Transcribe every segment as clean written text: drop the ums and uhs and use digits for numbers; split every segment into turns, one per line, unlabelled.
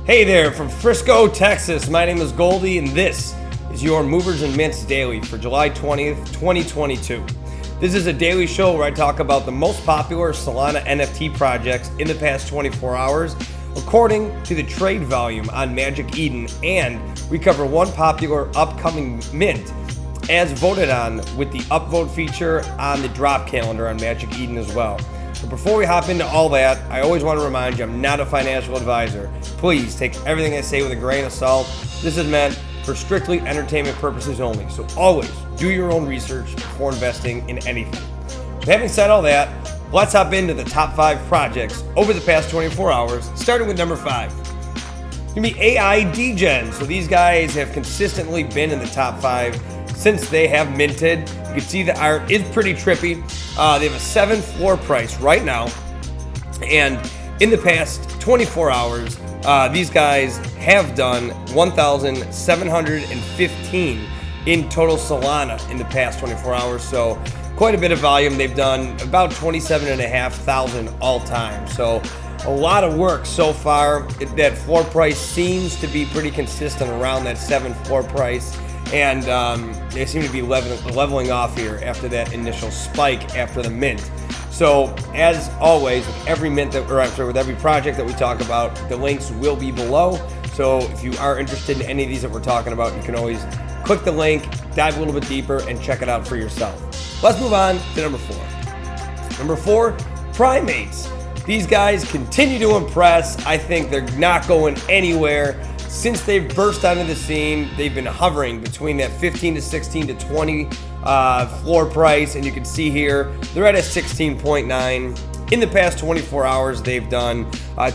Hey there, from Frisco, Texas. My name is Goldie, and this is your Movers and Mints Daily for July 20th, 2022. This is a daily show where I talk about the most popular Solana NFT projects in the past 24 hours, according to the trade volume on Magic Eden, and we cover one popular upcoming mint as voted on with the upvote feature on the drop calendar on Magic Eden as well. But before we hop into all that, I always want to remind you I'm not a financial advisor. Please take everything I say with a grain of salt. This is meant for strictly entertainment purposes only, so always do your own research before investing in anything. But having said all that, let's hop into the top 5 projects over the past 24 hours, starting with number 5. It's going to be AI Degens. So these guys have consistently been in the top 5 since they have minted. You can see the art is pretty trippy. They have a 7 floor price right now, and in the past 24 hours, these guys have done 1,715 in total Solana in the past 24 hours, so quite a bit of volume. They've done about 27,500 all time, so a lot of work so far. That floor price seems to be pretty consistent around that 7 floor price, and they seem to be leveling off here after that initial spike after the mint. So as always, with every with every project that we talk about, the links will be below. So if you are interested in any of these that we're talking about, you can always click the link, dive a little bit deeper, and check it out for yourself. Let's move on to number 4. Number 4, Primates. These guys continue to impress. I think they're not going anywhere. Since they've burst onto the scene, they've been hovering between that 15 to 16 to 20 floor price, and you can see here they're at a 16.9. In the past 24 hours, they've done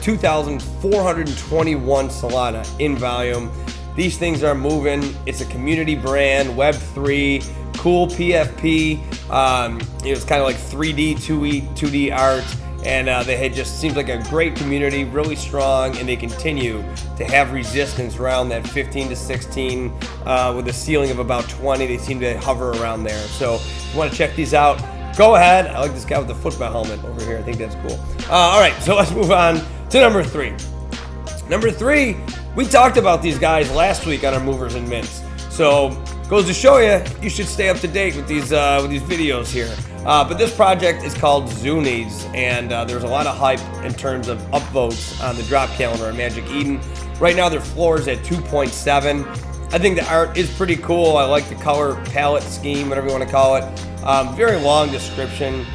2,421 Solana in volume. These things are moving. It's a community brand, Web3, cool PFP. It's kind of like 3D, 2D art. And they had just seems like a great community, really strong, and they continue to have resistance around that 15 to 16 with a ceiling of about 20. They seem to hover around there. So if you want to check these out, go ahead. I like this guy with the football helmet over here. I think that's cool. All right, so let's move on to number 3. Number 3, we talked about these guys last week on our Movers and Mints. So goes to show you, you should stay up to date with these videos here. But this project is called Zoonies, and there's a lot of hype in terms of upvotes on the drop calendar on Magic Eden. Right now their floor is at 2.7. I think the art is pretty cool. I like the color palette scheme, whatever you want to call it. Very long description,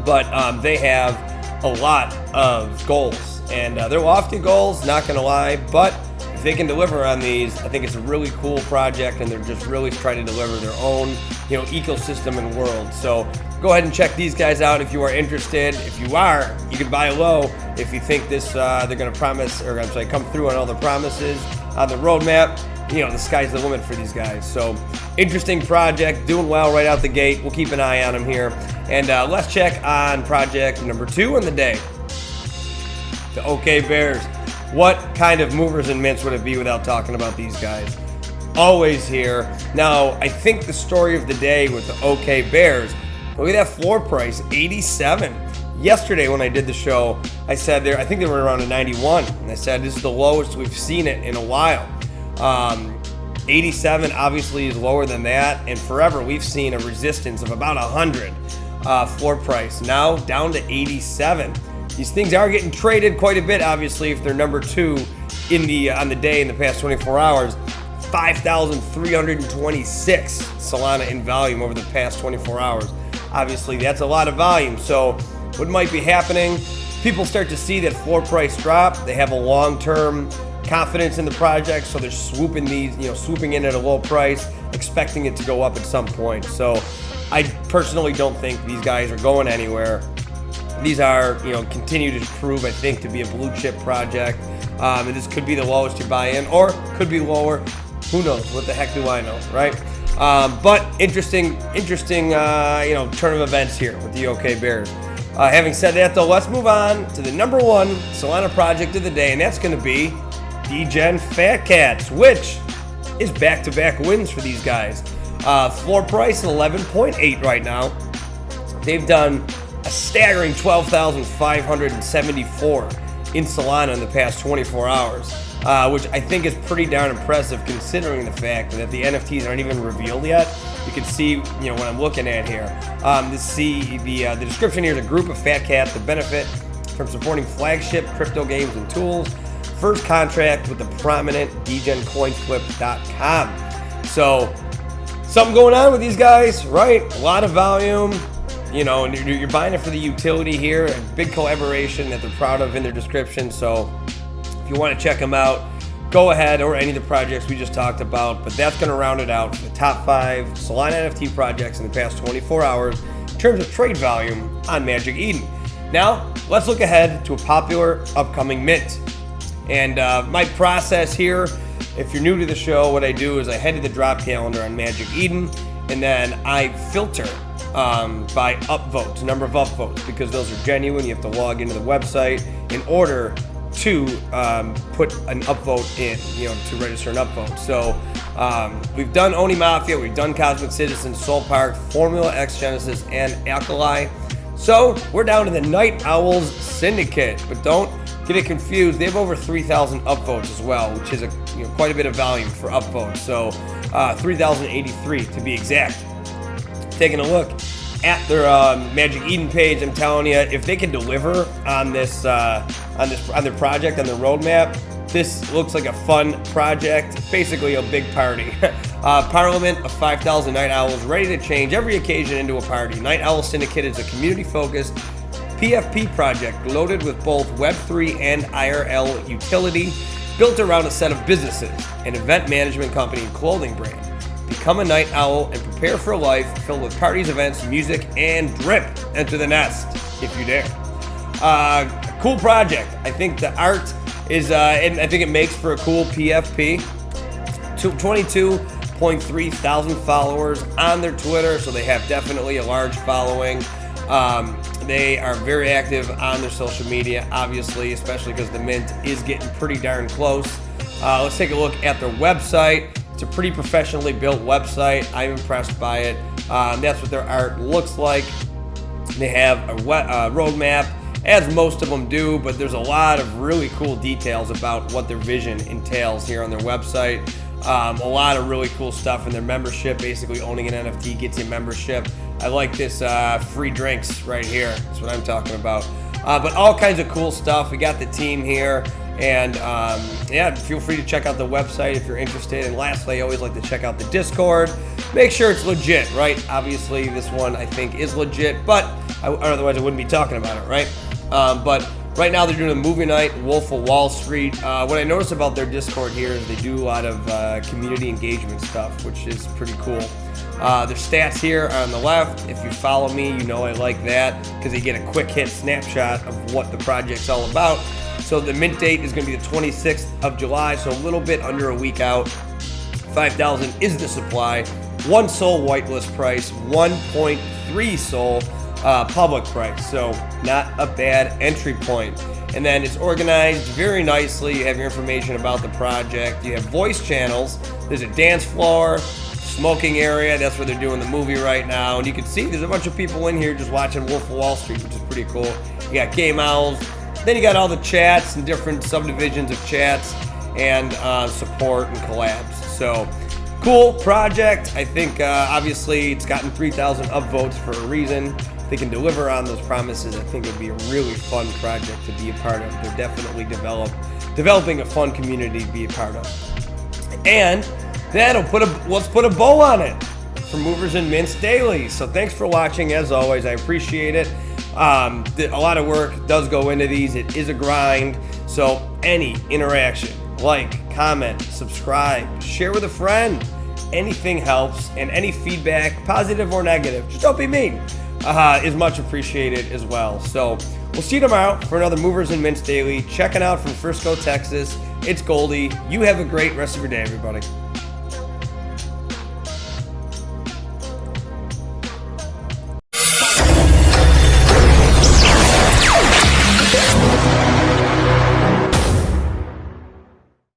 but they have a lot of goals, and they're lofty goals, not gonna lie, but if they can deliver on these, I think it's a really cool project, and they're just really trying to deliver their own, ecosystem and world. So go ahead and check these guys out if you are interested. If you are, you can buy low if you think this they're going to come through on all the promises on the roadmap. The sky's the limit for these guys. So interesting project, doing well right out the gate. We'll keep an eye on them here, and let's check on project number 2 on the day, the OK Bears. What kind of movers and mints would it be without talking about these guys? Always here. Now, I think the story of the day with the OK Bears, look at that floor price, 87. Yesterday when I did the show, I said I think they were around a 91, and I said this is the lowest we've seen it in a while. 87 obviously is lower than that, and forever we've seen a resistance of about 100 floor price. Now down to 87. These things are getting traded quite a bit, obviously, if they're number 2 on the day in the past 24 hours. 5,326 Solana in volume over the past 24 hours. Obviously, that's a lot of volume. So what might be happening, people start to see that floor price drop. They have a long-term confidence in the project, so they're swooping in at a low price, expecting it to go up at some point. So I personally don't think these guys are going anywhere. These are, continue to prove, I think, to be a blue chip project. And this could be the lowest you buy in, or could be lower. Who knows? What the heck do I know, right? But interesting, turn of events here with the OK Bears. Having said that, though, let's move on to the number 1 Solana project of the day, and that's going to be Degen Fat Cats, which is back-to-back wins for these guys. Floor price 11.8 right now. They've done a staggering 12,574 in Solana in the past 24 hours. which I think is pretty darn impressive considering the fact that the NFTs aren't even revealed yet. You can see, what I'm looking at here. The description here is a group of fat cats that benefit from supporting flagship crypto games and tools. First contract with the prominent DegenCoinFlip.com. So, something going on with these guys, right? A lot of volume, and you're buying it for the utility here. A big collaboration that they're proud of in their description. So, if you want to check them out, go ahead, or any of the projects we just talked about. But that's going to round it out for the top 5 Solana NFT projects in the past 24 hours in terms of trade volume on Magic Eden. Now, let's look ahead to a popular upcoming mint. And my process here, if you're new to the show, what I do is I head to the drop calendar on Magic Eden, and then I filter by upvotes, number of upvotes, because those are genuine. You have to log into the website in order to put an upvote in, to register an upvote. So we've done Oni Mafia, we've done Cosmic Citizen, Soul Park, Formula X Genesis, and Alkali. So we're down to the Night Owls Syndicate, but don't get it confused. They have over 3,000 upvotes as well, which is quite a bit of volume for upvotes. So 3,083 to be exact. Taking a look at their Magic Eden page, I'm telling you, if they can deliver on this, on their project, on their roadmap, this looks like a fun project. Basically, a big party. Parliament of 5,000 Night Owls ready to change every occasion into a party. Night Owl Syndicate is a community-focused PFP project loaded with both Web3 and IRL utility, built around a set of businesses, an event management company and clothing brand. Become a night owl and prepare for a life filled with parties, events, music, and drip. Enter the nest, if you dare. Cool project. I think the art is, and I think it makes for a cool PFP. 22.3 thousand followers on their Twitter, so they have definitely a large following. They are very active on their social media, obviously, especially because the mint is getting pretty darn close. Let's take a look at their website. It's a pretty professionally built website. I'm impressed by it. That's what their art looks like. They have a roadmap, as most of them do, but there's a lot of really cool details about what their vision entails here on their website. A lot of really cool stuff in their membership. Basically, owning an NFT gets you membership. I like this free drinks right here. That's what I'm talking about. But all kinds of cool stuff. We got the team here. And feel free to check out the website if you're interested. And lastly, I always like to check out the Discord. Make sure it's legit, right? Obviously, this one I think is legit, but otherwise I wouldn't be talking about it, right? But right now they're doing a movie night, Wolf of Wall Street. What I noticed about their Discord here is they do a lot of community engagement stuff, which is pretty cool. Their stats here are on the left. If you follow me, you know I like that because you get a quick hit snapshot of what the project's all about. So the mint date is going to be the 26th of July, so a little bit under a week out. 5,000 is the supply. 1 SOL whitelist price, 1.3 SOL public price. So not a bad entry point. And then it's organized very nicely. You have your information about the project. You have voice channels. There's a dance floor, smoking area. That's where they're doing the movie right now. And you can see there's a bunch of people in here just watching Wolf of Wall Street, which is pretty cool. You got Game Owls. Then you got all the chats and different subdivisions of chats and support and collabs. So cool project. I think obviously it's gotten 3,000 upvotes for a reason. If they can deliver on those promises, I think it would be a really fun project to be a part of. They're definitely developing a fun community to be a part of. And let's put a bow on it for Movers and Mints Daily. So thanks for watching. As always, I appreciate it. A lot of work does go into these. It is a grind. So any interaction, like, comment, subscribe, share with a friend. Anything helps, and any feedback, positive or negative, just don't be mean, is much appreciated as well. So we'll see you tomorrow for another Movers and Mints Daily. Checking out from Frisco, Texas. It's Goldie. You have a great rest of your day, everybody.